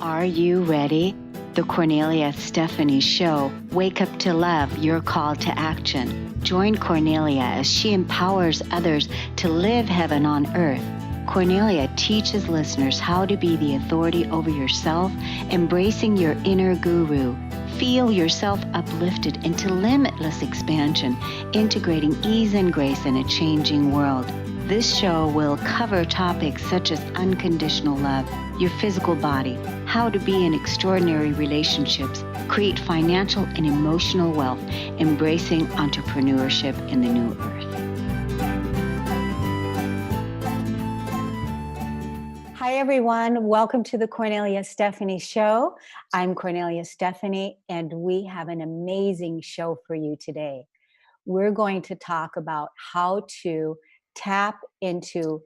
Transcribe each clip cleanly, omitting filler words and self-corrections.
Are you ready? The Kornelia Stephanie Show. Wake up to love, your call to action. Join Kornelia as she empowers others to live heaven on earth. Kornelia teaches listeners how to be the authority over yourself, embracing your inner guru. Feel yourself uplifted into limitless expansion, integrating ease and grace in a changing world. This show will cover topics such as unconditional love, your physical body, how to be in extraordinary relationships, create financial and emotional wealth, embracing entrepreneurship in the new earth. Hi, everyone. Welcome to the Kornelia Stephanie Show. I'm Kornelia Stephanie, and we have an amazing show for you today. We're going to talk about how to tap into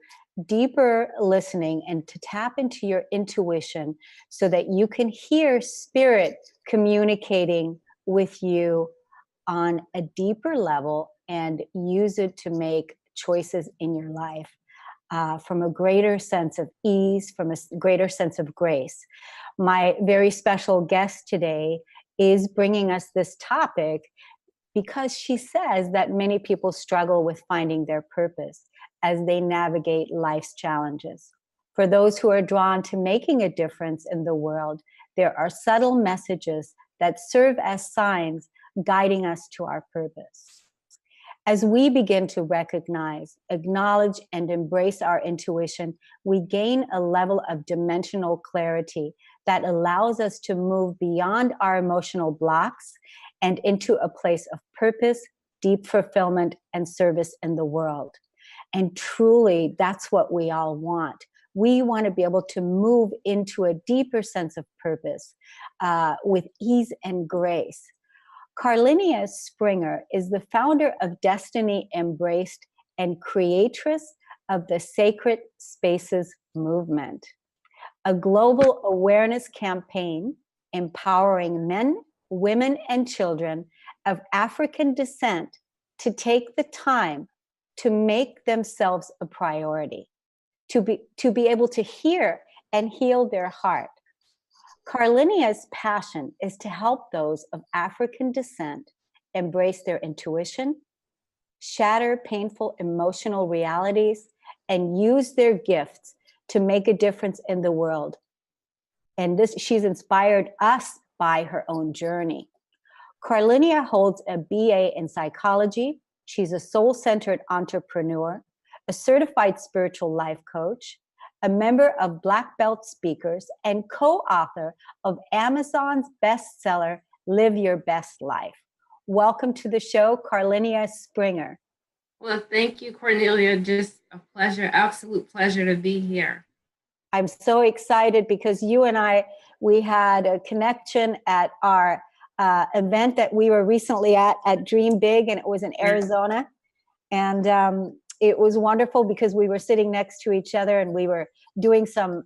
deeper listening and to tap into your intuition so that you can hear spirit communicating with you on a deeper level and use it to make choices in your life from a greater sense of ease, from a greater sense of grace. My very special guest today is bringing us this topic because she says that many people struggle with finding their purpose as they navigate life's challenges. For those who are drawn to making a difference in the world, there are subtle messages that serve as signs guiding us to our purpose. As we begin to recognize, acknowledge, and embrace our intuition, we gain a level of dimensional clarity that allows us to move beyond our emotional blocks and into a place of purpose, deep fulfillment, and service in the world. And truly, that's what we all want. We want to be able to move into a deeper sense of purpose with ease and grace. Carlenia Springer is the founder of Destiny Embraced and creatress of the Sacred Spaces movement, a global awareness campaign empowering men, women, and children of African descent to take the time to make themselves a priority, to be able to hear and heal their heart. Carlenia's passion is to help those of African descent embrace their intuition, shatter painful emotional realities, and use their gifts to make a difference in the world. And she's inspired us by her own journey. Carlenia holds a BA in psychology. She's a soul-centered entrepreneur, a certified spiritual life coach, a member of Black Belt Speakers, and co-author of Amazon's bestseller, Live Your Best Life. Welcome to the show, Carlenia Springer. Well, thank you, Kornelia. Just a pleasure, absolute pleasure to be here. I'm so excited because you and I, we had a connection at our event that we were recently at Dream Big, and it was in Arizona. And it was wonderful because we were sitting next to each other and we were doing some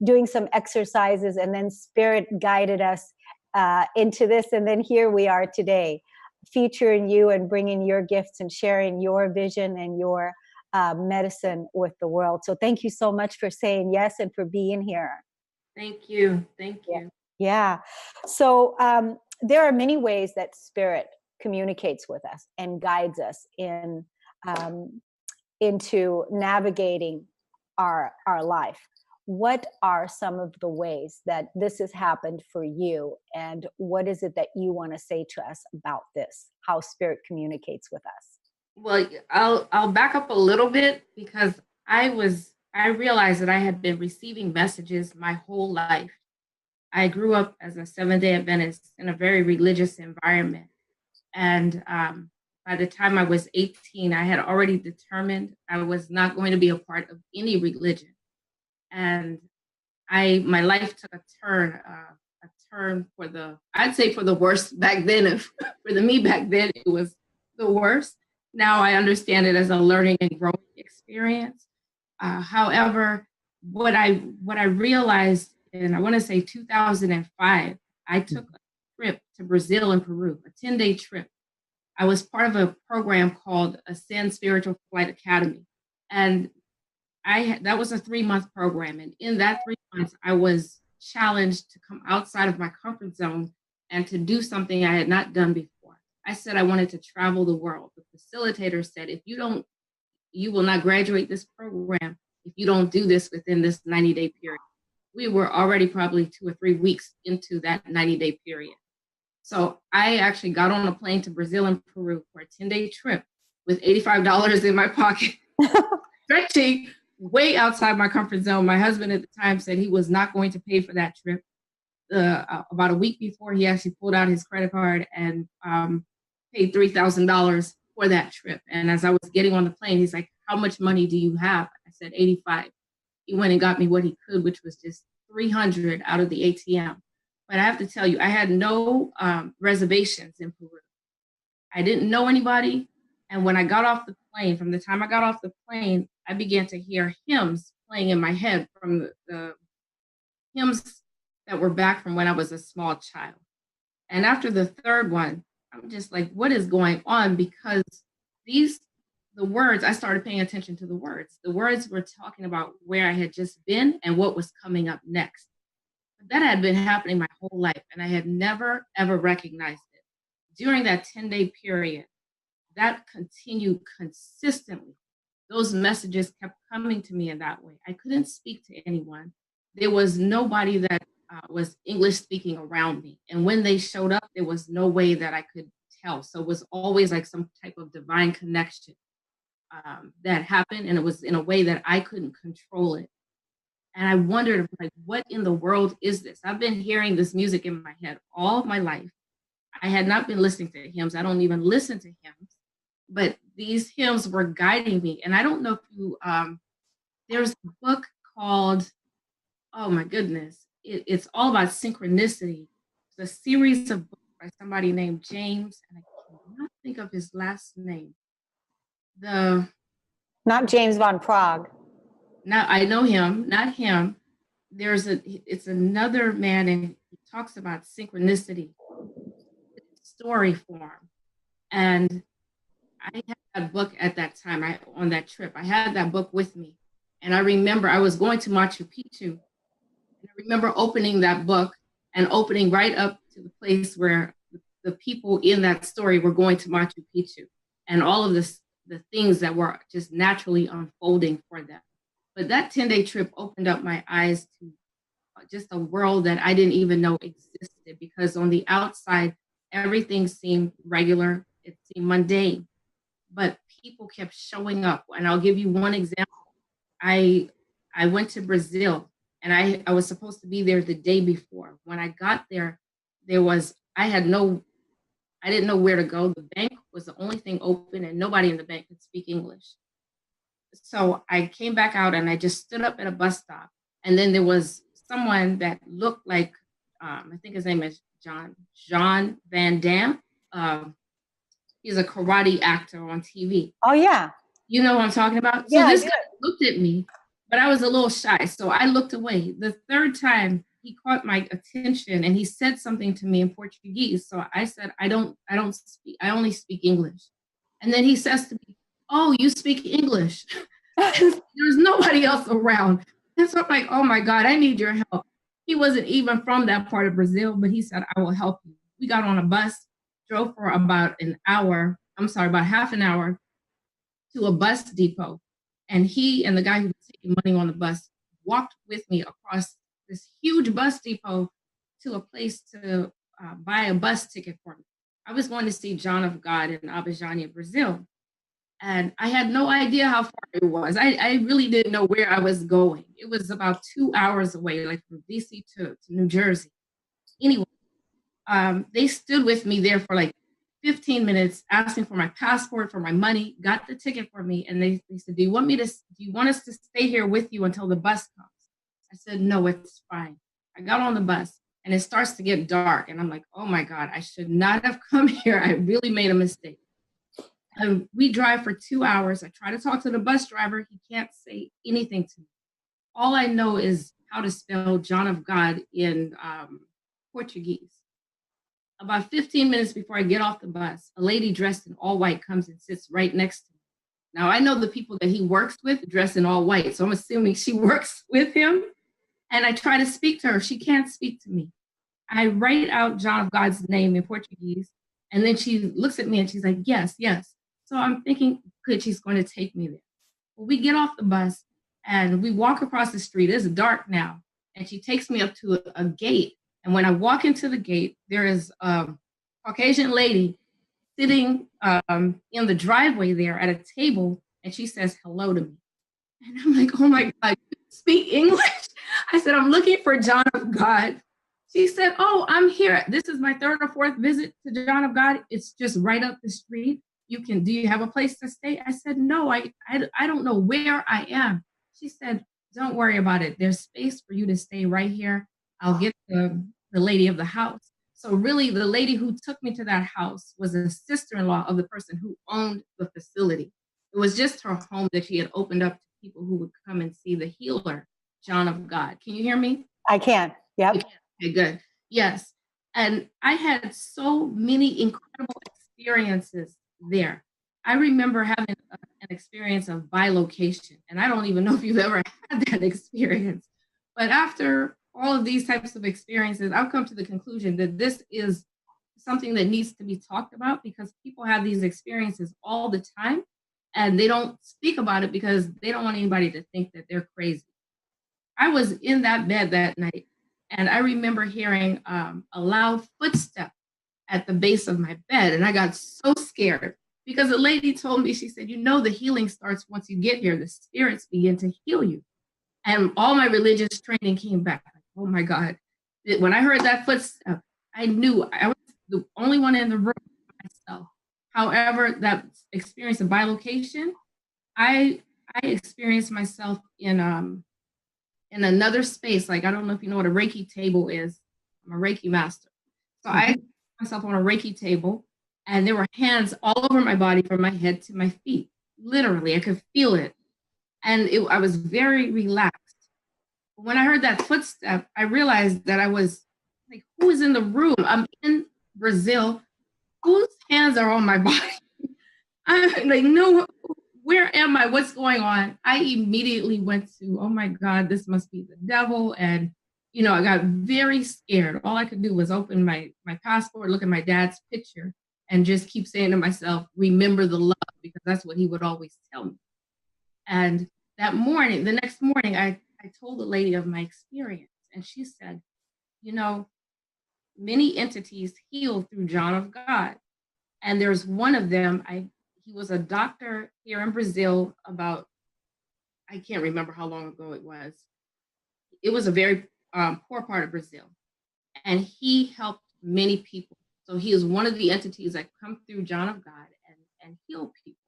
exercises, and then Spirit guided us into this. And then here we are today, featuring you and bringing your gifts and sharing your vision and your medicine with the world. So thank you so much for saying yes and for being here. Thank you. Thank you. Yeah. So there are many ways that Spirit communicates with us and guides us into navigating our life. What are some of the ways that this has happened for you, and what is it that you want to say to us about this, how Spirit communicates with us? Well, I'll back up a little bit because I realized that I had been receiving messages my whole life. I grew up as a Seventh-day Adventist in a very religious environment. And by the time I was 18, I had already determined I was not going to be a part of any religion. And my life took a turn for the worst back then. For me back then, it was the worst. Now I understand it as a learning and growing experience. However, what I realized in, I want to say 2005, I took a trip to Brazil and Peru, a 10-day trip. I was part of a program called Ascend Spiritual Flight Academy. And that was a 3-month program. And in that 3 months, I was challenged to come outside of my comfort zone and to do something I had not done before. I said I wanted to travel the world. The facilitator said, if you don't, you will not graduate this program if you don't do this within this 90-day period. We were already probably 2 or 3 weeks into that 90-day period. So I actually got on a plane to Brazil and Peru for a 10-day trip with $85 in my pocket, stretching way outside my comfort zone. My husband at the time said he was not going to pay for that trip. About a week before, he actually pulled out his credit card and paid $3,000 for that trip. And as I was getting on the plane, he's like, how much money do you have? I said, 85. He went and got me what he could, which was just 300 out of the ATM. But I have to tell you, I had no reservations in Peru. I didn't know anybody. And when I got off the plane, from the time I got off the plane, I began to hear hymns playing in my head from the hymns that were back from when I was a small child. And after the third one, I'm just like, what is going on? Because the words, I started paying attention to the words. The words were talking about where I had just been and what was coming up next. But that had been happening my whole life, and I had never, ever recognized it. During that 10-day period, that continued consistently. Those messages kept coming to me in that way. I couldn't speak to anyone. There was nobody that was English speaking around me. And when they showed up, there was no way that I could tell. So it was always like some type of divine connection that happened. And it was in a way that I couldn't control it. And I wondered, like, what in the world is this? I've been hearing this music in my head all of my life. I had not been listening to hymns. I don't even listen to hymns. But these hymns were guiding me. And I don't know if you, there's a book called, oh my goodness, it's all about synchronicity. It's a series of books by somebody named James, and I cannot think of his last name. Not James von Prague. Now I know him, not him. It's another man, and he talks about synchronicity, story form. And I had that book at that time, on that trip. I had that book with me. And I remember I was going to Machu Picchu. And I remember opening that book and opening right up to the place where the people in that story were going to Machu Picchu and all of the things that were just naturally unfolding for them. But that 10-day trip opened up my eyes to just a world that I didn't even know existed, because on the outside, everything seemed regular. It seemed mundane, but people kept showing up. And I'll give you one example. I went to Brazil, and I was supposed to be there the day before. When I got there, I didn't know where to go. The bank was the only thing open, and nobody in the bank could speak English. So I came back out, and I just stood up at a bus stop. And then there was someone that looked like, I think his name is John Van Damme. He's a karate actor on TV. Oh, yeah. You know what I'm talking about? So yeah, this guy looked at me, but I was a little shy. So I looked away. The third time, he caught my attention, and he said something to me in Portuguese. So I said, I only speak English. And then he says to me, oh, you speak English. There's nobody else around. And so I'm like, oh my God, I need your help. He wasn't even from that part of Brazil, but he said, I will help you. We got on a bus, drove for about half an hour to a bus depot. And he and the guy who was taking money on the bus walked with me across this huge bus depot to a place to buy a bus ticket for me. I was going to see John of God in Abidjan, Brazil. And I had no idea how far it was. I really didn't know where I was going. It was about 2 hours away, like from DC to New Jersey. Anyway, they stood with me there for like 15 minutes, asking for my passport, for my money, got the ticket for me. And they said, do you want us to stay here with you until the bus comes? I said, no, it's fine. I got on the bus, and it starts to get dark. And I'm like, oh my God, I should not have come here. I really made a mistake. And we drive for 2 hours. I try to talk to the bus driver. He can't say anything to me. All I know is how to spell John of God in Portuguese. About 15 minutes before I get off the bus, a lady dressed in all white comes and sits right next to me. Now, I know the people that he works with dress in all white, so I'm assuming she works with him. and I try to speak to her. She can't speak to me. I write out John of God's name in Portuguese, and then she looks at me and she's like, yes, yes. So I'm thinking, good, she's going to take me there. Well, we get off the bus and we walk across the street. It's dark now. And she takes me up to a gate. And when I walk into the gate, there is a Caucasian lady sitting in the driveway there at a table. And she says hello to me. And I'm like, oh my God, you speak English? I said, I'm looking for John of God. She said, oh, I'm here. This is my third or fourth visit to John of God. It's just right up the street. Do you have a place to stay? I said, no, I don't know where I am. She said, don't worry about it. There's space for you to stay right here. I'll get the lady of the house. So really, the lady who took me to that house was a sister-in-law of the person who owned the facility. It was just her home that she had opened up to people who would come and see the healer, John of God. Can you hear me? I can. Yep. Okay, good. Yes. And I had so many incredible experiences there. I remember having an experience of bilocation, and I don't even know if you've ever had that experience. But after all of these types of experiences, I've come to the conclusion that this is something that needs to be talked about, because people have these experiences all the time and they don't speak about it because they don't want anybody to think that they're crazy. I was in that bed that night, and I remember hearing a loud footstep at the base of my bed, and I got so scared because the lady told me, she said, the healing starts once you get here. The spirits begin to heal you. And all my religious training came back. Oh my God. When I heard that footstep, I knew I was the only one in the room myself. However, that experience of bilocation, I experienced myself in another space. Like, I don't know if you know what a Reiki table is. I'm a Reiki master. So I put myself on a Reiki table, and there were hands all over my body from my head to my feet. Literally, I could feel it. And I was very relaxed. When I heard that footstep, I realized that I was like, who is in the room? I'm in Brazil. Whose hands are on my body? I'm like, no, where am I? What's going on? I immediately went to, oh my God, this must be the devil. And, I got very scared. All I could do was open my passport, look at my dad's picture, and just keep saying to myself, remember the love, because that's what he would always tell me. And the next morning, I told the lady of my experience, and she said, many entities heal through John of God. And there's one of them, he was a doctor here in Brazil I can't remember how long ago it was. It was a very poor part of Brazil. And he helped many people. So he is one of the entities that come through John of God and heal people.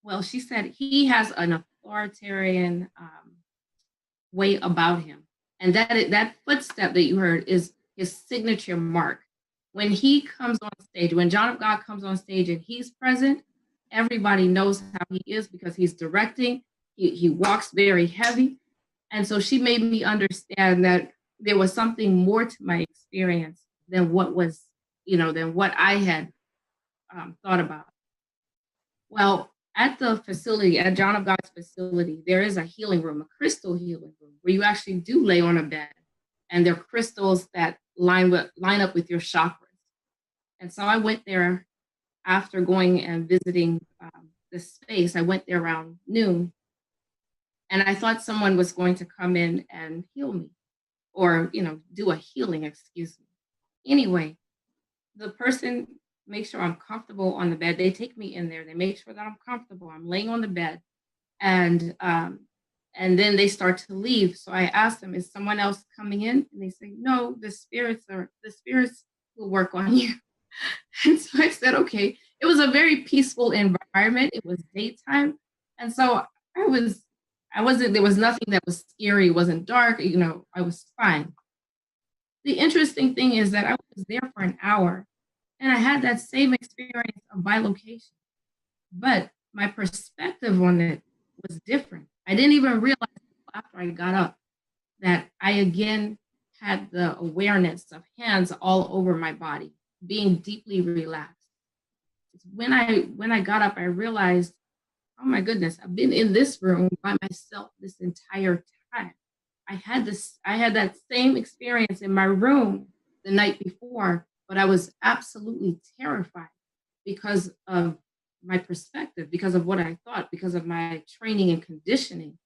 Well, she said he has an authoritarian way about him. And that footstep that you heard is his signature mark. When he comes on stage, when John of God comes on stage and he's present, everybody knows how he is because he's directing. He walks very heavy. And so she made me understand that there was something more to my experience than what I had thought about. Well, at the facility, at John of God's facility, there is a healing room, a crystal healing room, where you actually do lay on a bed, and there are crystals that line up with your chakras. And so I went there after going and visiting the space. I went there around noon, and I thought someone was going to come in and heal me, or do a healing, excuse me. Anyway, the person makes sure I'm comfortable on the bed. They take me in there. They make sure that I'm comfortable. I'm laying on the bed, and then they start to leave. So I asked them, "Is someone else coming in?" And they say, "No, the spirits will work on you." And so I said, "Okay." It was a very peaceful environment. It was daytime, and so there was nothing that was scary. It wasn't dark. I was fine. The interesting thing is that I was there for an hour, and I had that same experience of bilocation, but my perspective on it was different. I didn't even realize after I got up that I again had the awareness of hands all over my body, being deeply relaxed. When I got up, I realized, oh my goodness, I've been in this room by myself this entire time. I had that same experience in my room the night before, but I was absolutely terrified because of my perspective, because of what I thought, because of my training and conditioning,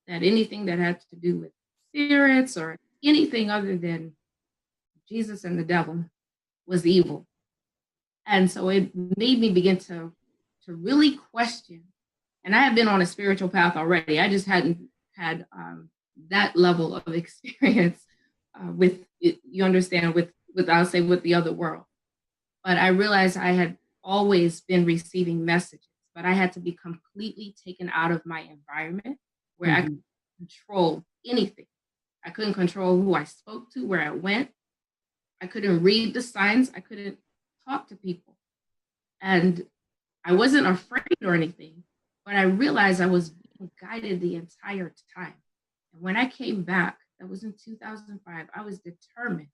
that anything that had to do with spirits or anything other than Jesus and the devil was evil. And so it made me begin to really question. And I had been on a spiritual path already. I just hadn't had that level of experience with it, you understand, with I'll say with the other world. But I realized I had always been receiving messages, but I had to be completely taken out of my environment where I could control anything. I couldn't control who I spoke to, where I went. I couldn't read the signs. I couldn't talk to people. And I wasn't afraid or anything, but I realized I was being guided the entire time. And when I came back, that was in 2005, I was determined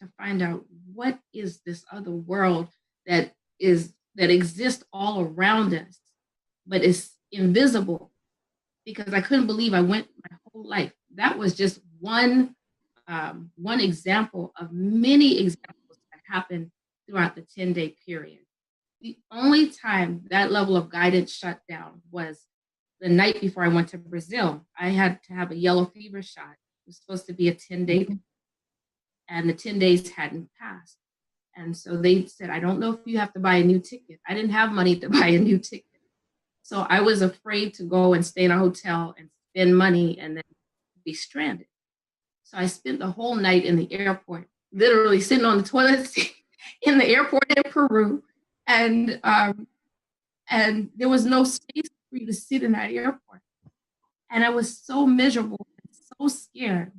to find out what is this other world that exists all around us, but is invisible, because I couldn't believe I went my whole life. That was just one example of many examples that happened throughout the 10-day period. The only time that level of guidance shut down was the night before I went to Brazil. I had to have a yellow fever shot. It was supposed to be a 10-day, and the 10 days hadn't passed. And so they said, I don't know if you have to buy a new ticket. I didn't have money to buy a new ticket. So I was afraid to go and stay in a hotel and spend money and then be stranded. So I spent the whole night in the airport, literally sitting on the toilet seat in the airport in Peru. And there was no space for you to sit in that airport. And I was so miserable and so scared.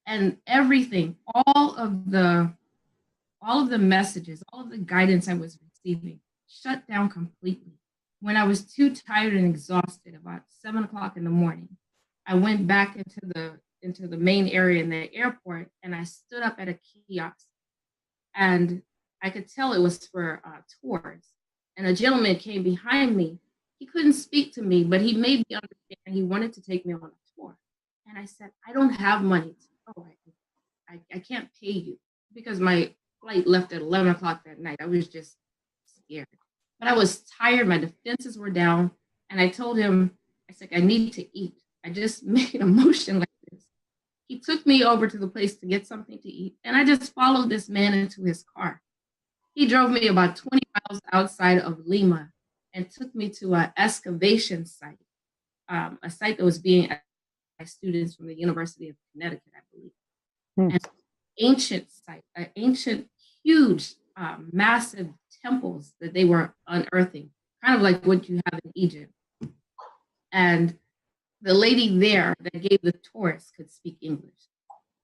And everything, all of the messages, all of the guidance I was receiving shut down completely. When I was too tired and exhausted, about 7 o'clock in the morning, I went back into the main area in the airport, and I stood up at a kiosk, and I could tell it was for tours. And a gentleman came behind me. He couldn't speak to me, but he made me understand he wanted to take me on a tour. And I said, I don't have money to go. I can't pay you, because my flight left at 11 o'clock that night. I was just scared. But I was tired. My defenses were down. And I told him, I said, I need to eat. I just made a motion like this. He took me over to the place to get something to eat. And I just followed this man into his car. He drove me about 20 miles outside of Lima and took me to an excavation site, a site that was being by students from the University of Connecticut, I believe. And ancient site, an ancient, huge, massive temples that they were unearthing, kind of like what you have in Egypt. And the lady there that gave the tours could speak English.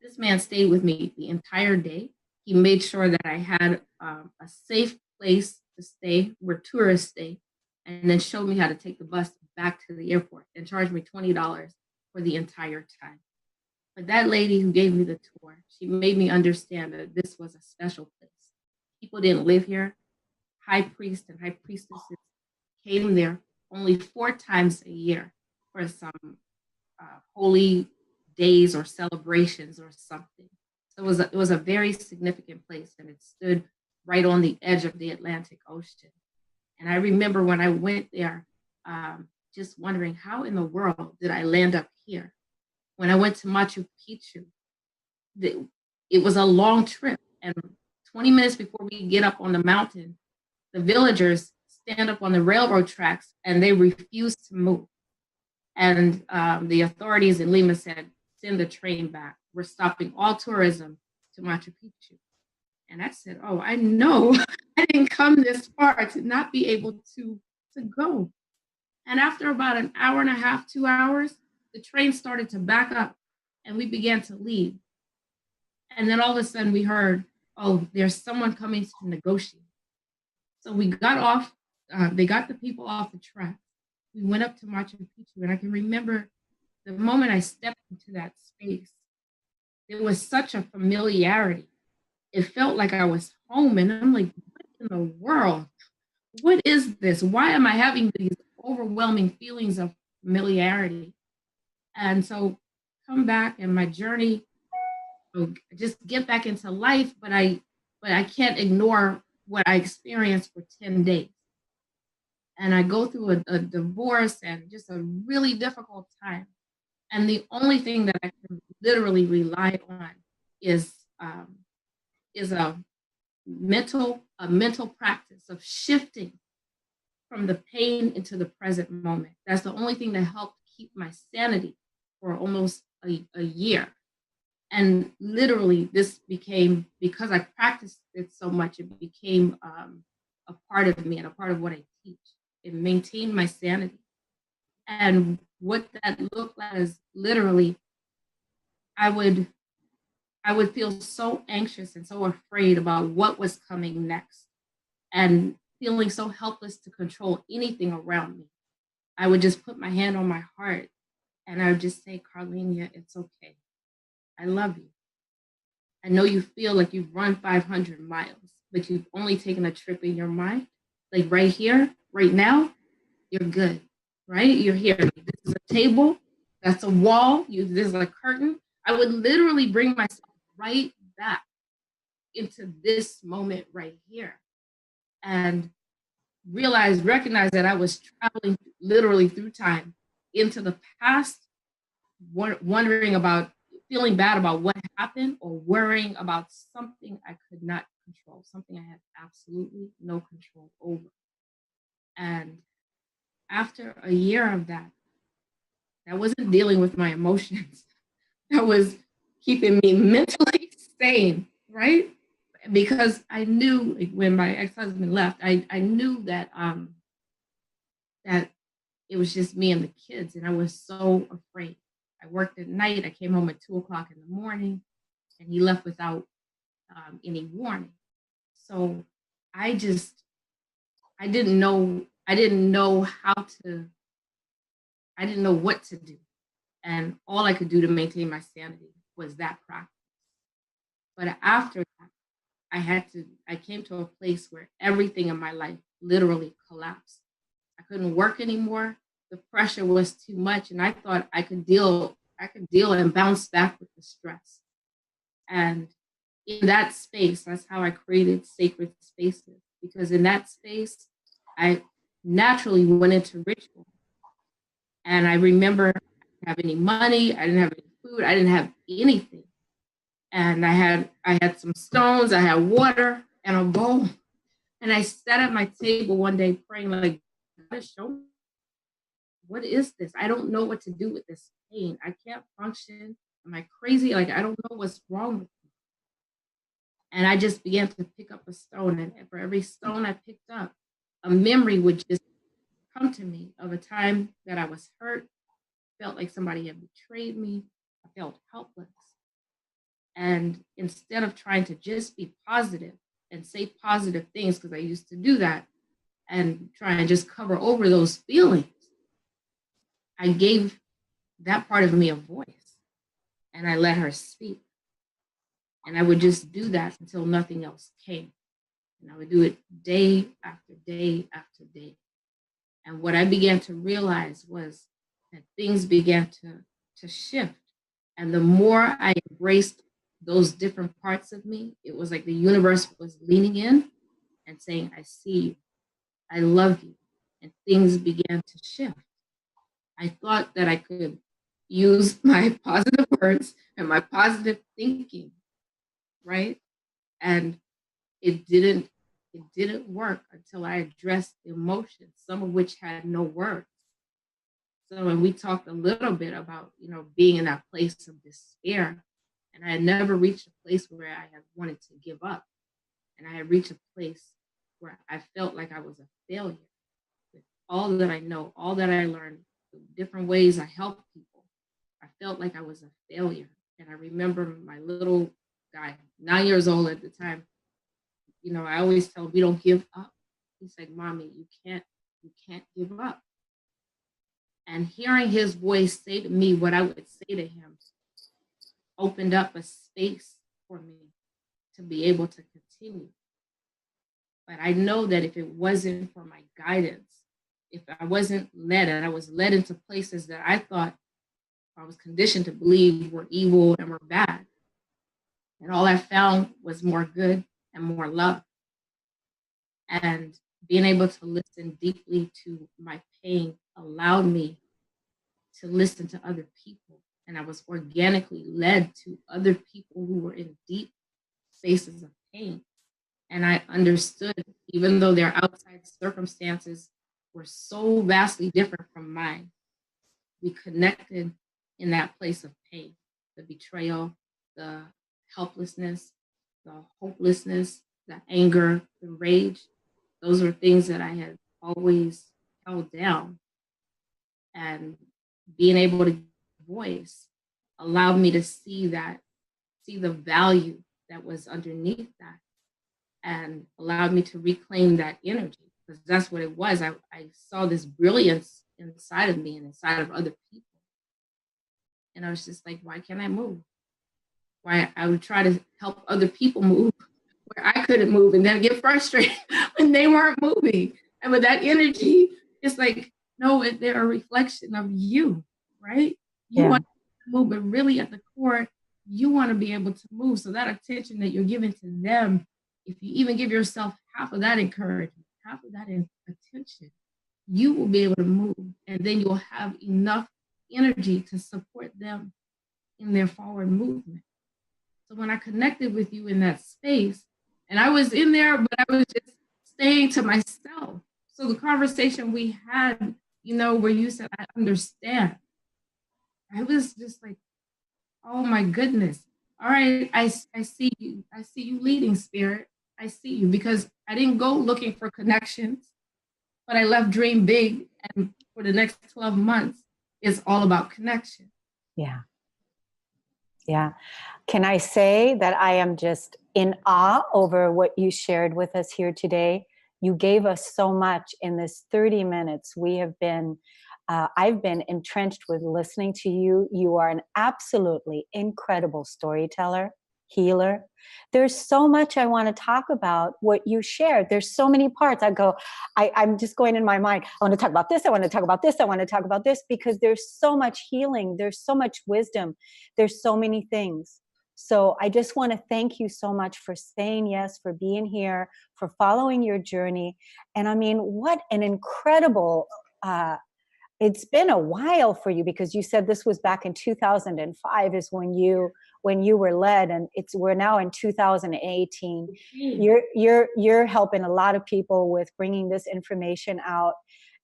This man stayed with me the entire day. He made sure that I had a safe place to stay where tourists stay, and then showed me how to take the bus back to the airport and charged me $20 for the entire time. But that lady who gave me the tour, she made me understand that this was a special place. People didn't live here. High priests and high priestesses came there only 4 times a year for some holy days or celebrations or something. So it was a very significant place, and it stood right on the edge of the Atlantic Ocean. And I remember when I went there, just wondering, how in the world did I land up here? When I went to Machu Picchu, it was a long trip. And 20 minutes before we get up on the mountain, the villagers stand up on the railroad tracks and they refuse to move. And the authorities in Lima said, send the train back. We're stopping all tourism to Machu Picchu. And I said, oh, I know I didn't come this far to not be able to go. And after about an hour and a half, 2 hours, the train started to back up and we began to leave. And then all of a sudden we heard, oh, there's someone coming to negotiate. So we got off, they got the people off the track. We went up to Machu Picchu, and I can remember the moment I stepped into that space, there was such a familiarity. It felt like I was home, and I'm like, what in the world? What is this? Why am I having these overwhelming feelings of familiarity? And so come back and my journey, just get back into life, but I can't ignore what I experienced for 10 days. And I go through a divorce and just a really difficult time. And the only thing that I can literally rely on is a mental practice of shifting from the pain into the present moment. That's the only thing that helped keep my sanity for almost a year. And literally, this became, because I practiced it so much, it became a part of me and a part of what I teach. It maintained my sanity. And what that looked like is literally, I would feel so anxious and so afraid about what was coming next, and feeling so helpless to control anything around me. I would just put my hand on my heart and I would just say, Carlenia, it's okay. I love you. I know you feel like you've run 500 miles, but you've only taken a trip in your mind. Like right here, right now, you're good, right? You're here. This is a table. That's a wall. This is a curtain. I would literally bring myself right back into this moment right here, and recognize that I was traveling literally through time into the past, wondering about, feeling bad about what happened, or worrying about something I could not control, something I had absolutely no control over. And after a year of that, that wasn't dealing with my emotions. That was keeping me mentally sane, right? Because I knew, like, when my ex-husband left, I knew that that it was just me and the kids, and I was so afraid. I worked at night. I came home at 2:00 in the morning, and he left without any warning. So I just, I didn't know how to, I didn't know what to do. And all I could do to maintain my sanity was that practice. But after that, I came to a place where everything in my life literally collapsed. I couldn't work anymore. The pressure was too much. And I thought I could deal and bounce back with the stress. And in that space, that's how I created sacred spaces. Because in that space, I naturally went into ritual. And I remember I didn't have any money, I didn't have any food, I didn't have anything. And I had some stones, I had water and a bowl. And I sat at my table one day praying, like, God, show me, what is this? I don't know what to do with this pain. I can't function. Am I crazy? Like, I don't know what's wrong with me. And I just began to pick up a stone. And for every stone I picked up, a memory would just come to me of a time that I was hurt, felt like somebody had betrayed me. I felt helpless. And instead of trying to just be positive and say positive things, because I used to do that, and try and just cover over those feelings, I gave that part of me a voice, and I let her speak. And I would just do that until nothing else came. And I would do it day after day after day. And what I began to realize was that things began to shift. And the more I embraced those different parts of me, it was like the universe was leaning in and saying, I see you, I love you. And things began to shift. I thought that I could use my positive words and my positive thinking, right? And it didn't work until I addressed emotions, some of which had no words. So, and we talked a little bit about, being in that place of despair. And I had never reached a place where I had wanted to give up. And I had reached a place where I felt like I was a failure. With all that I know, all that I learned, the different ways I help people, I felt like I was a failure. And I remember my little guy, 9 years old at the time, I always tell him, we don't give up. He's like, Mommy, you can't give up. And hearing his voice say to me what I would say to him opened up a space for me to be able to continue. But I know that if it wasn't for my guidance, if I wasn't led, and I was led into places that I thought I was conditioned to believe were evil and were bad. And all I found was more good and more love. And being able to listen deeply to my pain allowed me to listen to other people. And I was organically led to other people who were in deep spaces of pain. And I understood, even though their outside circumstances were so vastly different from mine, we connected in that place of pain, the betrayal, the helplessness, the hopelessness, the anger, the rage. Those were things that I had always held down. And being able to voice allowed me to see that, see the value that was underneath that, and allowed me to reclaim that energy, because that's what it was. I saw this brilliance inside of me and inside of other people. And I was just like, why can't I move? Why I would try to help other people move where I couldn't move, and then get frustrated when they weren't moving. And with that energy, it's like, no, they're a reflection of you, right? You Yeah. want to move, but really at the core, you want to be able to move. So that attention that you're giving to them, if you even give yourself half of that encouragement, half of that attention, you will be able to move. And then you'll have enough energy to support them in their forward movement. So when I connected with you in that space, and I was in there, but I was just staying to myself. So the conversation we had, where you said, I understand, I was just like, oh my goodness. All right, I see you. I see you leading, Spirit. I see you, because I didn't go looking for connections, but I left Dream Big. And for the next 12 months, it's all about connection. Yeah. Yeah. Can I say that I am just in awe over what you shared with us here today? You gave us so much in this 30 minutes. I've been entrenched with listening to you. You are an absolutely incredible storyteller, healer. There's so much I want to talk about what you shared. There's so many parts. I'm just going in my mind. I want to talk about this. I want to talk about this. I want to talk about this, because there's so much healing. There's so much wisdom. There's so many things. So I just want to thank you so much for saying yes, for being here, for following your journey. And I mean, what an incredible, it's been a while for you, because you said this was back in 2005 is when you were led, and we're now in 2018. You're helping a lot of people with bringing this information out.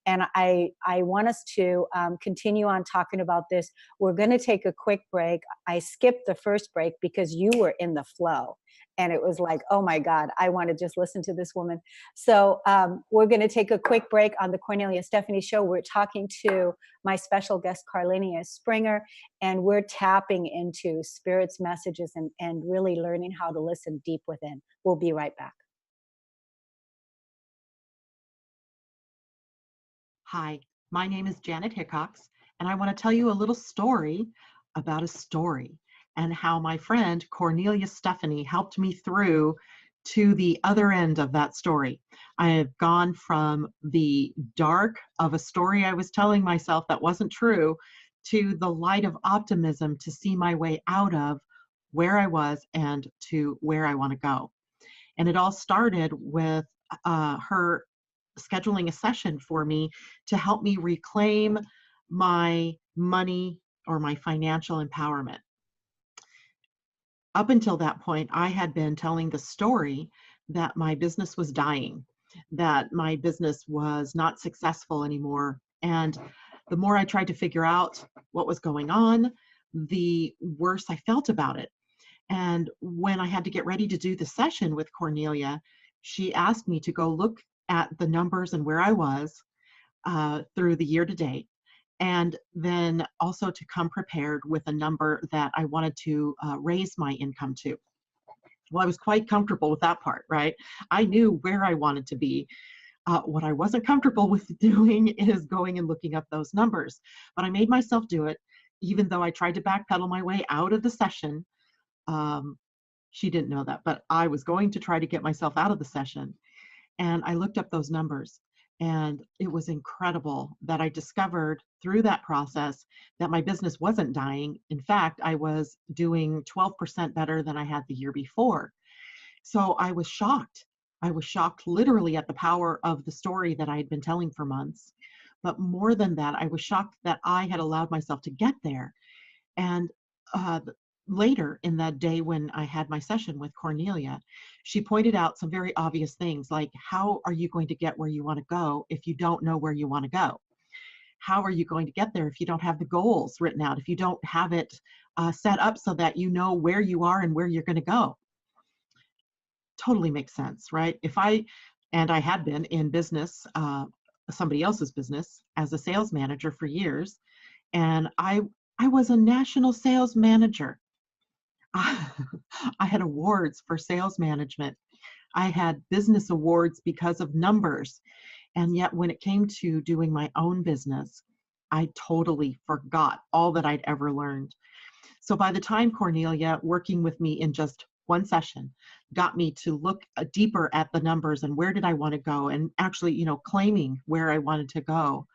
And I want us to continue on talking about this. We're going to take a quick break. I skipped the first break because you were in the flow. And it was like, oh my God, I want to just listen to this woman. So we're going to take a quick break on the Kornelia Stephanie Show. We're talking to my special guest, Carlenia Springer, and we're tapping into Spirit's messages and really learning how to listen deep within. We'll be right back. Hi, my name is Janet Hickox, and I want to tell you a little story about a story, and how my friend Cornelia Stephanie helped me through to the other end of that story. I have gone from the dark of a story I was telling myself that wasn't true to the light of optimism to see my way out of where I was and to where I want to go. And it all started with her scheduling a session for me to help me reclaim my money or my financial empowerment. Up until that point, I had been telling the story that my business was dying, that my business was not successful anymore. And the more I tried to figure out what was going on, the worse I felt about it. And when I had to get ready to do the session with Cornelia, she asked me to go look at the numbers and where I was through the year to date, and then also to come prepared with a number that I wanted to raise my income to. Well, I was quite comfortable with that part, right? I knew where I wanted to be. What I wasn't comfortable with doing is going and looking up those numbers, but I made myself do it, even though I tried to backpedal my way out of the session. She didn't know that, but I was going to try to get myself out of the session. And I looked up those numbers, And it was incredible that I discovered through that process that my business wasn't dying. In fact, I was doing 12% better than I had the year before. So I was shocked. I was shocked literally at the power of the story that I had been telling for months. But more than that, I was shocked that I had allowed myself to get there. And uh, later in that day when I had my session with Cornelia, she pointed out some very obvious things like, how are you going to get where you want to go if you don't know where you want to go? How are you going to get there if you don't have the goals written out, if you don't have it set up so that you know where you are and where you're going to go? Totally makes sense, right? And I had been in business, somebody else's business, as a sales manager for years, and I was a national sales manager. I had awards for sales management. I had business awards because of numbers. And yet when it came to doing my own business, I totally forgot all that I'd ever learned. So by the time Cornelia, working with me in just one session, got me to look deeper at the numbers and where did I want to go, and actually, claiming where I wanted to go,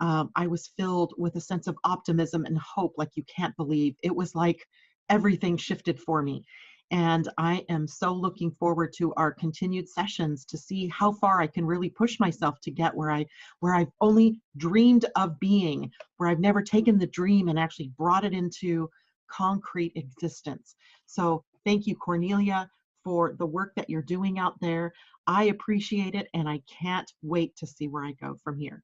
I was filled with a sense of optimism and hope like you can't believe. It was like everything shifted for me. And I am so looking forward to our continued sessions to see how far I can really push myself to get where I've only dreamed of being, where I've never taken the dream and actually brought it into concrete existence. So thank you, Cornelia, for the work that you're doing out there. I appreciate it, and I can't wait to see where I go from here.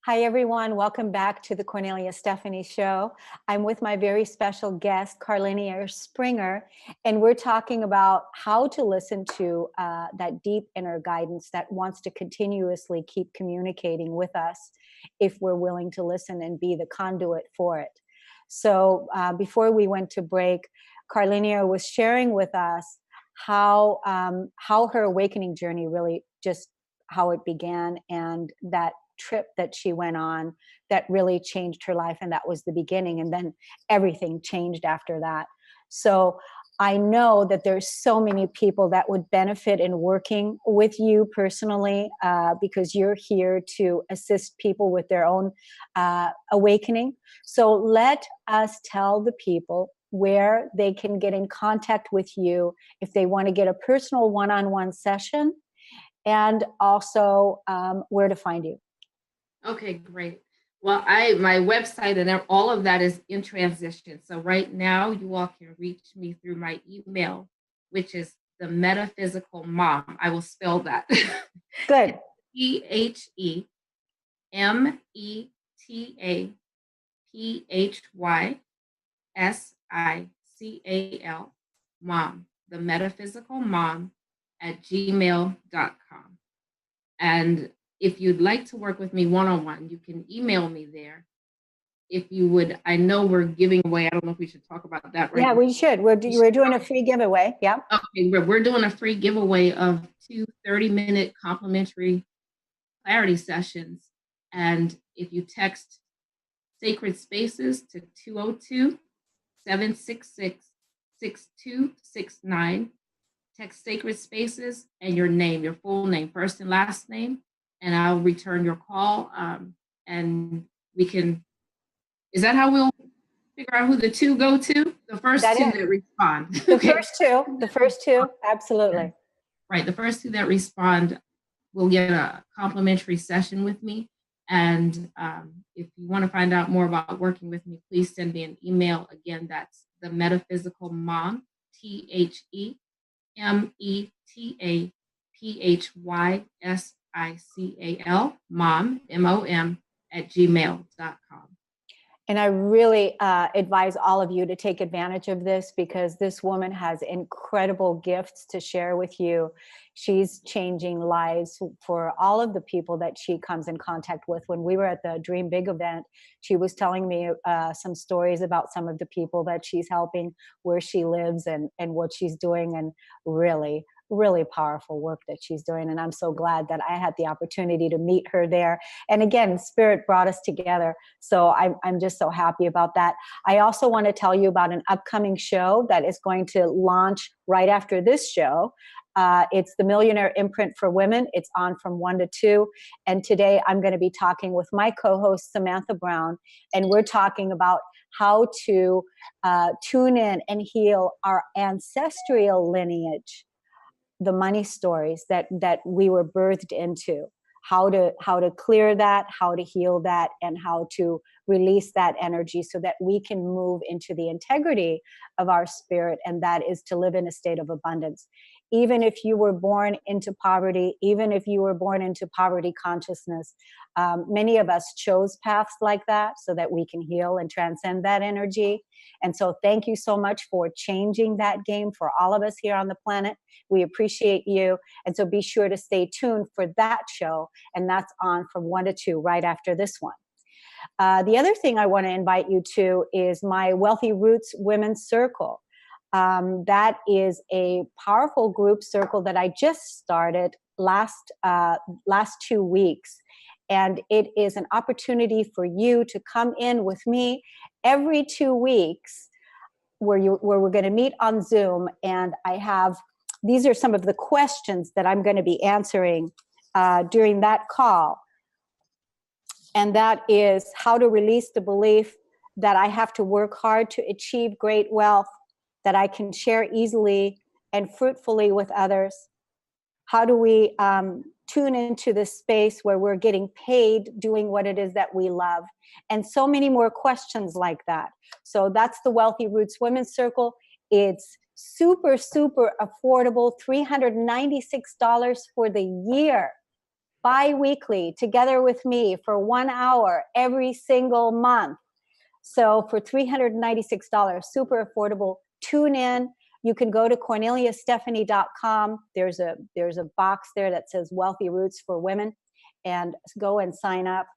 Hi, everyone. Welcome back to the Kornelia Stephanie Show. I'm with my very special guest, Carlenia Springer, and we're talking about how to listen to that deep inner guidance that wants to continuously keep communicating with us if we're willing to listen and be the conduit for it. So before we went to break, Carlenia was sharing with us how her awakening journey really just how it began, and that trip that she went on that really changed her life, and that was the beginning, and then everything changed after that. So I know that there's so many people that would benefit in working with you personally, because you're here to assist people with their own awakening. So let us tell the people where they can get in contact with you if they want to get a personal one-on-one session, and also where to find you. Okay, great. Well, my website and all of that is in transition. So right now, you all can reach me through my email, which is the Metaphysical Mom. I will spell that. Good. TheMetaphysical Mom, the Metaphysical Mom at gmail.com. And if you'd like to work with me one-on-one, you can email me there. If you would, I know we're giving away, I don't know if we should talk about that right now. Yeah, we should. We're doing a free giveaway. Yeah. Okay, we're doing a free giveaway of 2 30-minute complimentary clarity sessions. And if you text Sacred Spaces to 202-766-6269, text Sacred Spaces and your name, your full name, first and last name, and I'll return your call. And we can, is that how we'll figure out who the two go to? The first two that respond. The first two, absolutely. Right, the first two that respond will get a complimentary session with me. And if you want to find out more about working with me, please send me an email. Again, that's the Metaphysical Mom, METAPHYSICAL, Mom, MOM, at gmail.com. And I really advise all of you to take advantage of this, because this woman has incredible gifts to share with you. She's changing lives for all of the people that she comes in contact with. When we were at the Dream Big event, she was telling me some stories about some of the people that she's helping, where she lives, and what she's doing, and really powerful work that she's doing. And I'm so glad that I had the opportunity to meet her there. And again, Spirit brought us together. So I'm just so happy about that. I also want to tell you about an upcoming show that is going to launch right after this show. It's the Millionaire Imprint for Women. It's on from 1 to 2. And today I'm going to be talking with my co-host, Samantha Brown, and we're talking about how to tune in and heal our ancestral lineage, the money stories that we were birthed into, how to clear that, how to heal that, and how to release that energy so that we can move into the integrity of our spirit, and that is to live in a state of abundance. Even if you were born into poverty, even if you were born into poverty consciousness, many of us chose paths like that so that we can heal and transcend that energy. And so thank you so much for changing that game for all of us here on the planet. We appreciate you. And so be sure to stay tuned for that show. And that's on from 1 to 2 right after this one. The other thing I want to invite you to is my Wealthy Roots Women's Circle. That is a powerful group circle that I just started last 2 weeks. And it is an opportunity for you to come in with me every 2 weeks where we're going to meet on Zoom. And these are some of the questions that I'm going to be answering during that call. And that is how to release the belief that I have to work hard to achieve great wealth that I can share easily and fruitfully with others. How do we tune into this space where we're getting paid doing what it is that we love? And so many more questions like that. So that's the Wealthy Roots Women's Circle. It's super, super affordable, $396 for the year, bi-weekly, together with me for 1 hour every single month. So for $396, super affordable, tune in. You can go to KorneliaStephanie.com. There's a box there that says Wealthy Roots for Women, and go and sign up.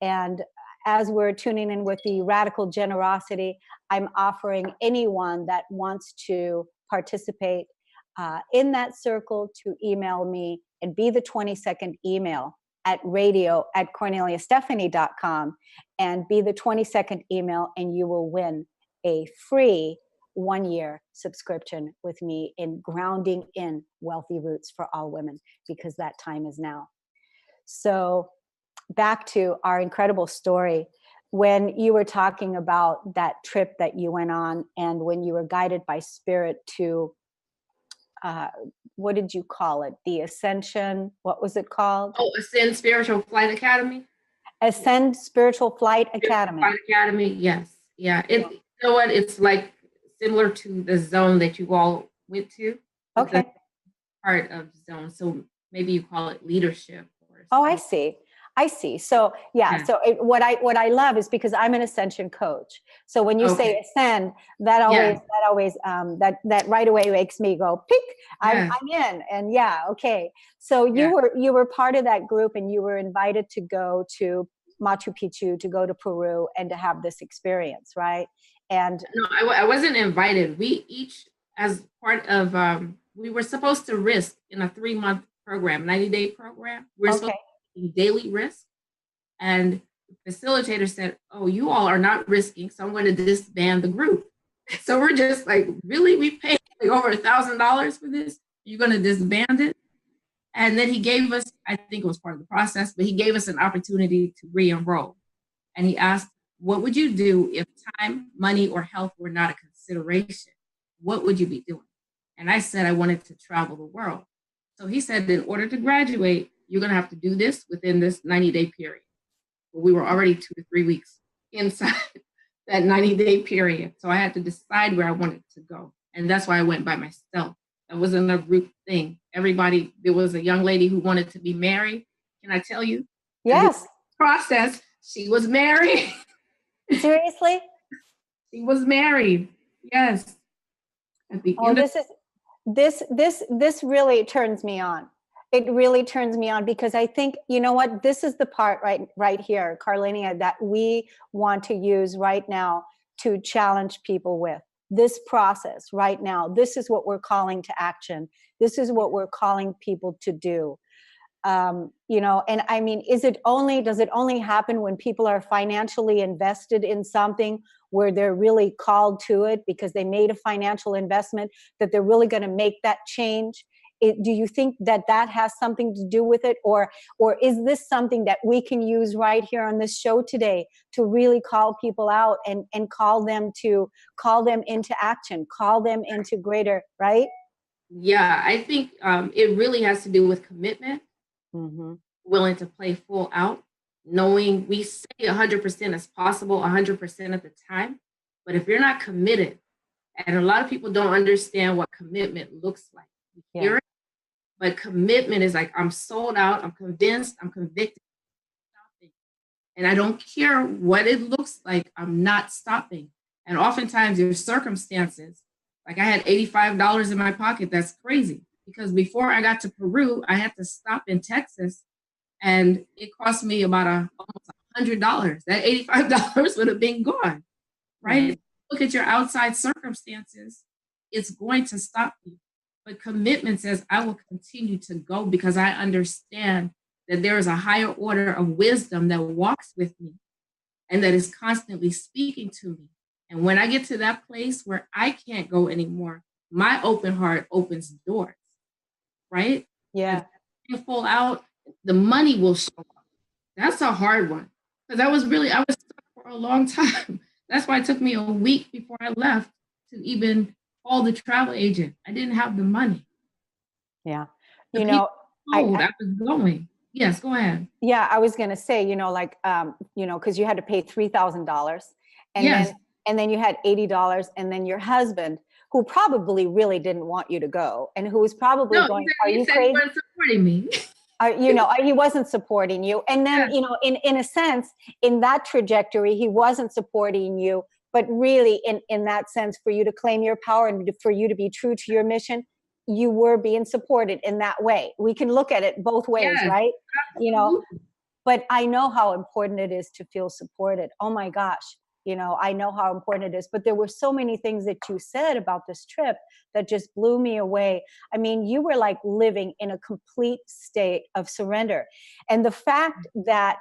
And as we're tuning in with the Radical Generosity, I'm offering anyone that wants to participate in that circle to email me and be the 22nd email at radio@KorneliaStephanie.com, and be the 22nd email, and you will win a free 1-year subscription with me in grounding in wealthy roots for all women, because that time is now. So back to our incredible story. When you were talking about that trip that you went on, and when you were guided by spirit to, what did you call it? The Ascension, what was it called? Oh, Ascend Spiritual Flight Academy. Ascend Spiritual Flight Academy. Flight Academy, yes. Yeah. You know what? It's like similar to the zone that you all went to. Okay. Part of zone. So maybe you call it leadership. Oh, I see. So yeah. So what I love is, because I'm an ascension coach. So when you say ascend, that right away makes me go, peek, I'm in. And okay. So you were part of that group, and you were invited to go to Machu Picchu, to go to Peru, and to have this experience, right? And no, I wasn't invited. We each, as part of, we were supposed to risk in a 3-month program, 90-day program. We're supposed to do daily risk. And the facilitator said, oh, you all are not risking, so I'm going to disband the group. So we're just like, really? We paid like over $1,000 for this? You're going to disband it? And then he gave us, I think it was part of the process, but he gave us an opportunity to re-enroll. And he asked, what would you do if time, money, or health were not a consideration? What would you be doing? And I said I wanted to travel the world. So he said, in order to graduate, you're going to have to do this within this 90-day period. But we were already 2 to 3 weeks inside that 90-day period. So I had to decide where I wanted to go. And that's why I went by myself. That wasn't a group thing. Everybody, there was a young lady who wanted to be married. Can I tell you? Yes. Process, she was married. Seriously? She was married. Yes. At the end this really turns me on. It really turns me on, because I think, you know what, this is the part right here, Carlenia, that we want to use right now to challenge people with. This process right now, this is what we're calling to action. This is what we're calling people to do. And I mean, does it only happen when people are financially invested in something, where they're really called to it because they made a financial investment, that they're really going to make that change Do you think that that has something to do with it, or is this something that we can use right here on this show today to really call people out and call them into action, call them into greater, right? Yeah, I think it really has to do with commitment, Mm-hmm. willing to play full out, knowing we say 100% as possible 100% of the time. But if you're not committed, and a lot of people don't understand what commitment looks like. You hear it, but commitment is like, I'm sold out, I'm convinced, I'm convicted, stopping. And I don't care what it looks like, I'm not stopping. And oftentimes your circumstances, like I had $85 in my pocket, that's crazy. Because before I got to Peru, I had to stop in Texas, and it cost me about almost $100. That $85 would have been gone, right? Mm-hmm. Look at your outside circumstances, it's going to stop you. But commitment says, I will continue to go because I understand that there is a higher order of wisdom that walks with me and that is constantly speaking to me. And when I get to that place where I can't go anymore, my open heart opens doors, right? Yeah. You fall out, the money will show up. That's a hard one because I was stuck for a long time. That's why it took me a week before I left to even call the travel agent. I didn't have the money. Yeah. The people told I was going. Yes, go ahead. Yeah, I was going to say, because you had to pay $3,000, and Yes. then you had $80, and then your husband, who probably really didn't want you to go, and who was probably going, "Are you crazy?" He wasn't supporting me. He wasn't supporting you. And then, in a sense, in that trajectory, he wasn't supporting you. But really, in that sense, for you to claim your power and for you to be true to your mission, you were being supported in that way. We can look at it both ways, Yes, right? absolutely. But I know how important it is to feel supported. Oh my gosh. I know how important it is. But there were so many things that you said about this trip that just blew me away. I mean, you were like living in a complete state of surrender. And the fact that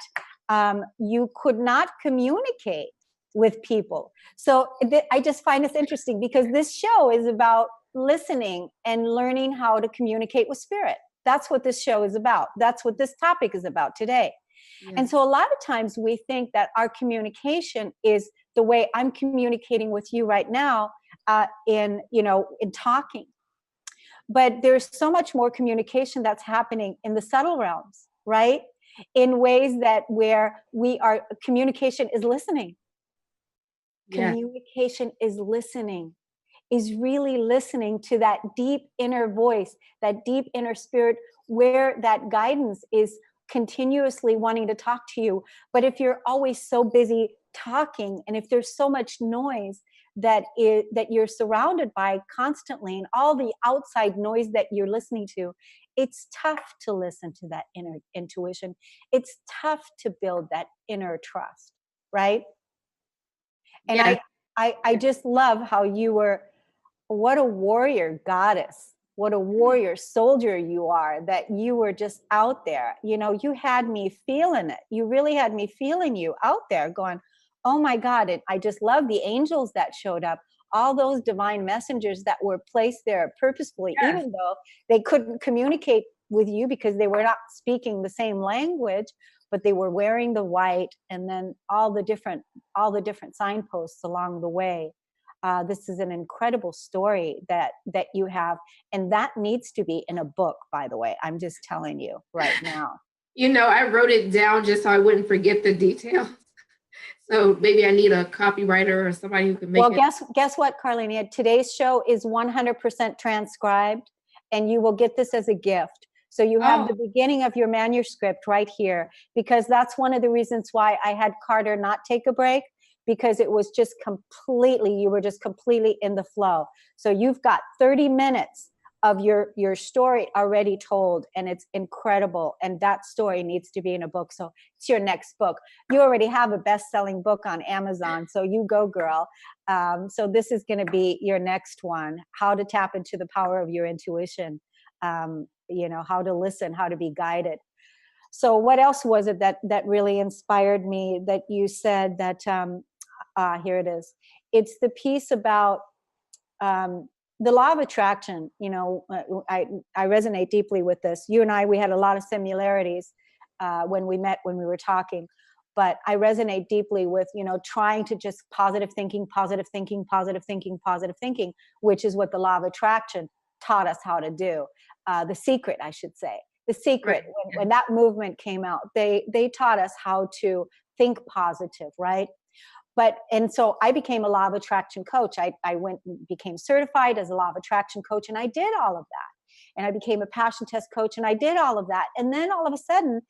you could not communicate with people. So I just find this interesting because this show is about listening and learning how to communicate with spirit. That's what this show is about. That's what this topic is about today. Yes. And so a lot of times we think that our communication is the way I'm communicating with you right now in talking. But there's so much more communication that's happening in the subtle realms, right? In ways that where communication is listening. Yeah. Communication is listening, is really listening to that deep inner voice, that deep inner spirit, where that guidance is continuously wanting to talk to you. But if you're always so busy talking, and if there's so much noise that you're surrounded by constantly, and all the outside noise that you're listening to, it's tough to listen to that inner intuition. It's tough to build that inner trust, right? And yeah. I just love how you were, what a warrior goddess, what a warrior soldier you are, that you were just out there. You had me feeling it. You really had me feeling you out there going, oh my God. And I just love the angels that showed up, all those divine messengers that were placed there purposefully, yes. Even though they couldn't communicate with you because they were not speaking the same language, but they were wearing the white, and then all the different signposts along the way. This is an incredible story that you have, and that needs to be in a book, by the way. I'm just telling you right now. I wrote it down just so I wouldn't forget the details. So maybe I need a copywriter or somebody who can make it. Well, guess what, Carlenia? Today's show is 100% transcribed, and you will get this as a gift. So you have the beginning of your manuscript right here, because that's one of the reasons why I had Carter not take a break, because it was just you were just completely in the flow. So you've got 30 minutes of your story already told, and it's incredible. And that story needs to be in a book. So it's your next book. You already have a best-selling book on Amazon. So you go, girl. So this is going to be your next one, how to tap into the power of your intuition. How to listen, how to be guided. So what else was it that really inspired me that you said that, here it is. It's the piece about the law of attraction, you know, I resonate deeply with this. You and I, we had a lot of similarities when we met, when we were talking, but I resonate deeply with, you know, trying to just positive thinking, positive thinking, positive thinking, positive thinking, which is what the law of attraction taught us how to do. The secret, I should say. The secret, Right. when that movement came out, they taught us how to think positive, right? And so I became a law of attraction coach. I went and became certified as a law of attraction coach, and I did all of that. And I became a passion test coach, and I did all of that. And then all of a sudden,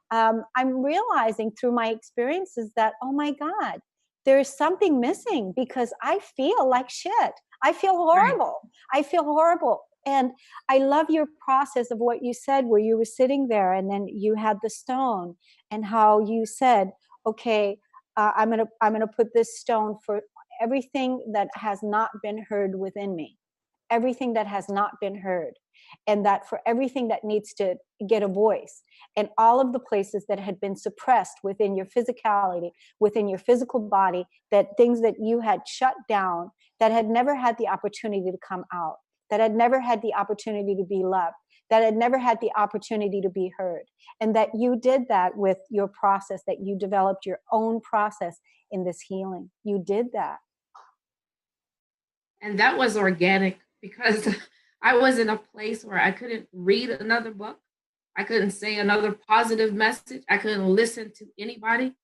I'm realizing through my experiences that, oh my God, there's something missing, because I feel like shit. I feel horrible. Right. I feel horrible. And I love your process of what you said, where you were sitting there and then you had the stone, and how you said, okay, I'm gonna put this stone for everything that has not been heard within me, everything that has not been heard, and that for everything that needs to get a voice, and all of the places that had been suppressed within your physicality, within your physical body, that things that you had shut down, that had never had the opportunity to come out, that had never had the opportunity to be loved, that had never had the opportunity to be heard. And that you did that with your process, that you developed your own process in this healing. You did that. And that was organic, because I was in a place where I couldn't read another book. I couldn't say another positive message. I couldn't listen to anybody.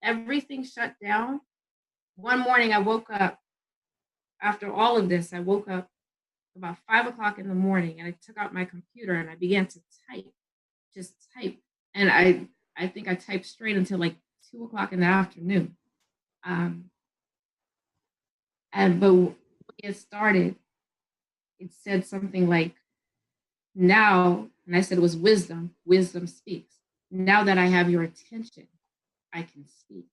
Everything shut down. One morning I woke up, after all of this, I woke up about 5 o'clock in the morning, and I took out my computer and I began to type, just type. And I think I typed straight until like 2 o'clock in the afternoon. But when it started, it said something like, now, and I said it was wisdom, wisdom speaks. Now that I have your attention, I can speak.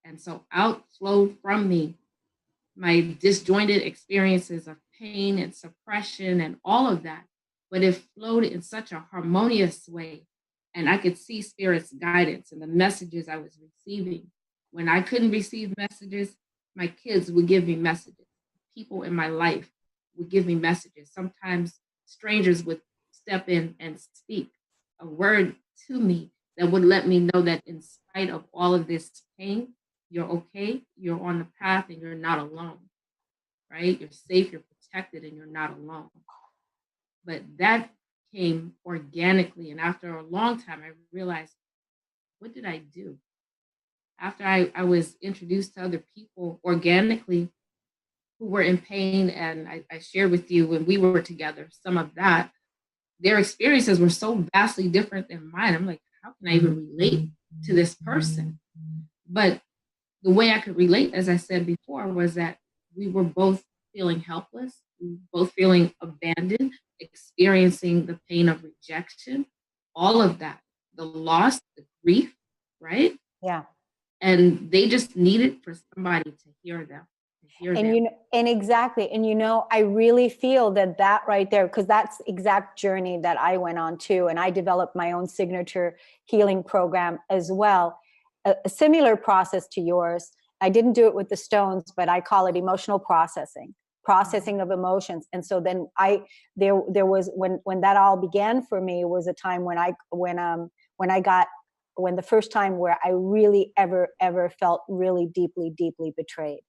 And so out flowed from me my disjointed experiences of pain and suppression and all of that. But it flowed in such a harmonious way. And I could see Spirit's guidance and the messages I was receiving. When I couldn't receive messages, my kids would give me messages. People in my life would give me messages. Sometimes strangers would step in and speak a word to me that would let me know that in spite of all of this pain, you're okay, you're on the path, and you're not alone, right? You're safe, you're protected, and you're not alone. But that came organically. And after a long time, I realized, what did I do? After I was introduced to other people organically who were in pain, and I shared with you when we were together some of that, their experiences were so vastly different than mine. I'm like, how can I even relate to this person? But the way I could relate, as I said before, was that we were both feeling helpless, we were both feeling abandoned, experiencing the pain of rejection, all of that, the loss, the grief, right? Yeah. And they just needed for somebody to hear them. And exactly. And, you know, I really feel that right there, because that's the exact journey that I went on too. And I developed my own signature healing program as well. A similar process to yours. I didn't do it with the stones, but I call it emotional processing of emotions. And so then there was, when that all began for me, was a time when the first time where I really ever felt really deeply betrayed.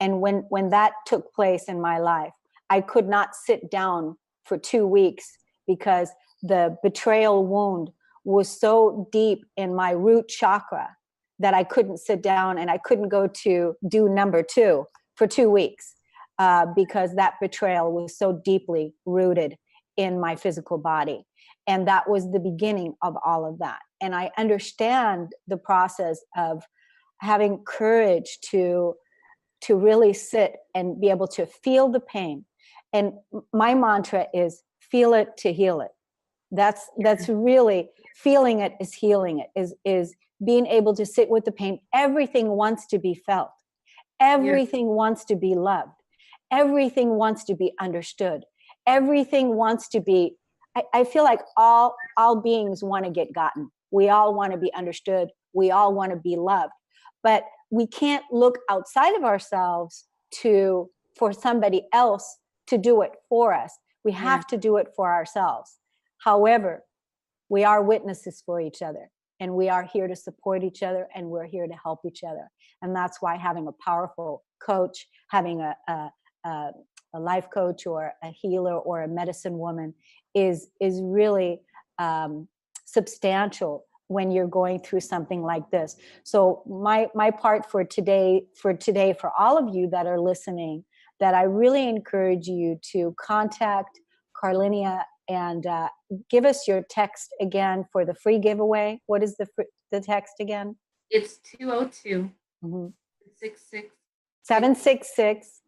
And when that took place in my life, I could not sit down for 2 weeks, because the betrayal wound was so deep in my root chakra that I couldn't sit down, and I couldn't go to do number 2 for 2 weeks, because that betrayal was so deeply rooted in my physical body. And that was the beginning of all of that. And I understand the process of having courage to really sit and be able to feel the pain. And my mantra is, feel it to heal it. That's really, feeling it is healing it, is being able to sit with the pain. Everything wants to be felt. Everything wants to be loved. Everything wants to be understood. Everything wants to be, I feel like all beings want to get gotten. We all want to be understood. We all want to be loved. But we can't look outside of ourselves to for somebody else to do it for us. We have to do it for ourselves. However, we are witnesses for each other, and we are here to support each other, and we're here to help each other. And that's why having a powerful coach, having a life coach or a healer or a medicine woman is really substantial when you're going through something like this. So my part for today, for all of you that are listening, that I really encourage you to contact Carlenia and give us your text again for the free giveaway. What is the text again? It's 202 66 766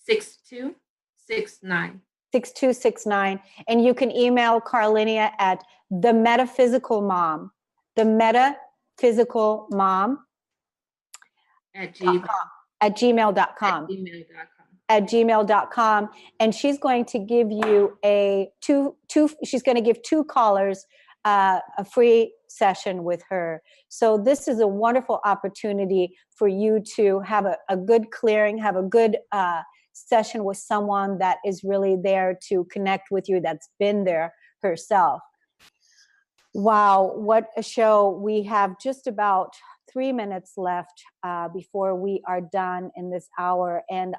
6269. 6269. And you can email Carlenia at the metaphysical mom At gmail.com. At gmail.com. And she's going to give you she's going to give two callers a free session with her. So this is a wonderful opportunity for you to have a good clearing, have a good session with someone that is really there to connect with you, that's been there herself. Wow, what a show. We have just about 3 minutes left before we are done in this hour. And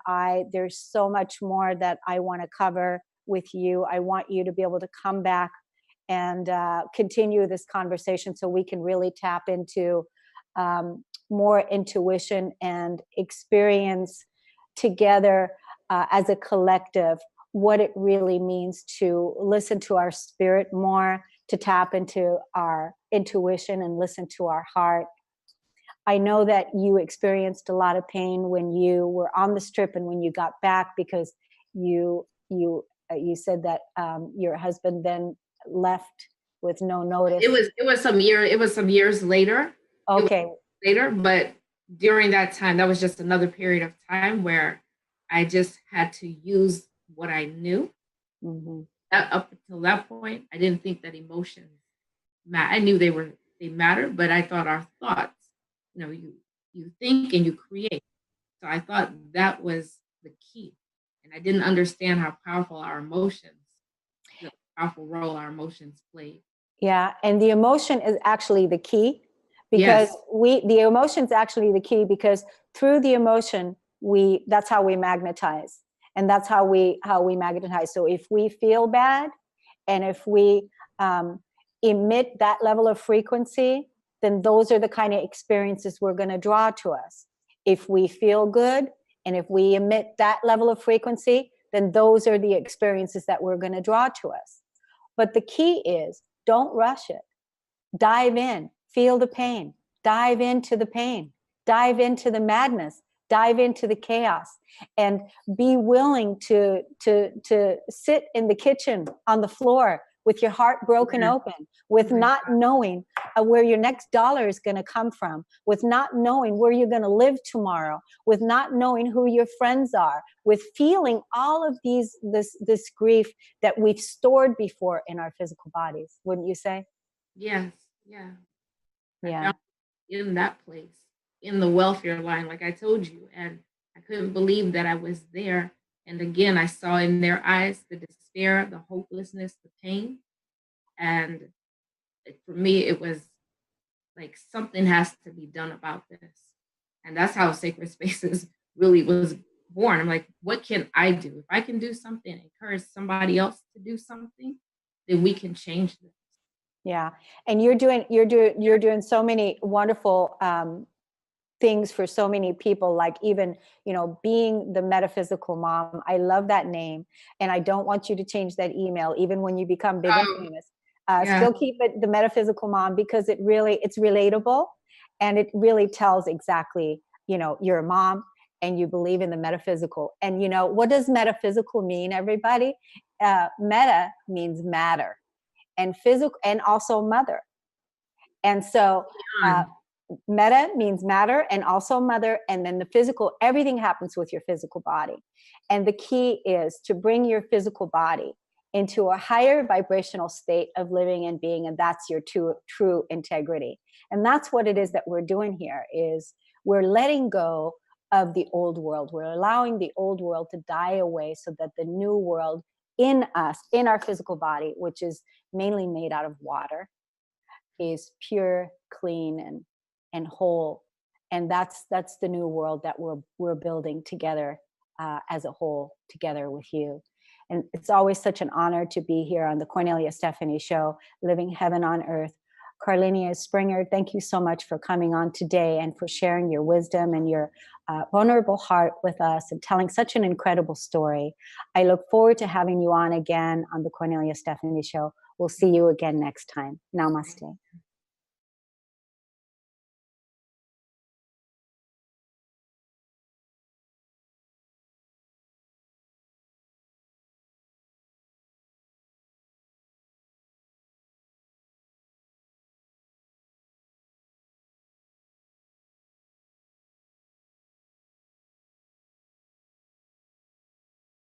there's so much more that I want to cover with you. I want you to be able to come back and continue this conversation so we can really tap into more intuition and experience together as a collective what it really means to listen to our spirit more, to tap into our intuition and listen to our heart. I know that you experienced a lot of pain when you were on the strip and when you got back, because you said that your husband then left with no notice. It was some years later. Okay. But during that time, that was just another period of time where I just had to use what I knew. Up until that point, I didn't think that emotions I knew they mattered, but I thought our thoughts, you think and you create. So I thought that was the key. And I didn't understand how powerful the powerful role our emotions played. Yeah. And the emotion is actually the key, because the emotion is actually the key, because through the emotion, that's how we magnetize. And that's how we magnetize. So if we feel bad, and if we emit that level of frequency, then those are the kind of experiences we're going to draw to us. If we feel good, and if we emit that level of frequency, then those are the experiences that we're going to draw to us. But the key is, don't rush it. Dive in, feel the pain, dive into the pain, dive into the madness, dive into the chaos, and be willing to sit in the kitchen on the floor with your heart broken open, with not knowing where your next dollar is going to come from, with not knowing where you're going to live tomorrow, with not knowing who your friends are, with feeling all of this grief that we've stored before in our physical bodies. Wouldn't you say? Yes. Yeah. Yeah. In that place, in the welfare line, like I told you, and I couldn't believe that I was there. And again, I saw in their eyes the despair, the hopelessness, the pain. And for me, it was like, something has to be done about this. And that's how Sacred Spaces really was born. I'm like, what can I do? If I can do something, encourage somebody else to do something, then we can change this. Yeah. And you're doing so many wonderful things for so many people, like even, being the metaphysical mom. I love that name. And I don't want you to change that email, even when you become big and famous. Still keep it the metaphysical mom, because it's relatable, and it really tells exactly, you're a mom and you believe in the metaphysical. And what does metaphysical mean, everybody? Meta means matter, and physical, and also mother. And so meta means matter and also mother, and then the physical, everything happens with your physical body. And the key is to bring your physical body into a higher vibrational state of living and being, and that's your true integrity. And that's what it is that we're doing here, is we're letting go of the old world. We're allowing the old world to die away so that the new world in us, in our physical body, which is mainly made out of water, is pure, clean, and whole. And that's the new world that we're building together as a whole, together with you. And it's always such an honor to be here on the Kornelia Stephanie Show, living heaven on earth. Carlenia Springer, thank you so much for coming on today and for sharing your wisdom and your vulnerable heart with us and telling such an incredible story. I look forward to having you on again on the Kornelia Stephanie Show. We'll see you again next time. Namaste.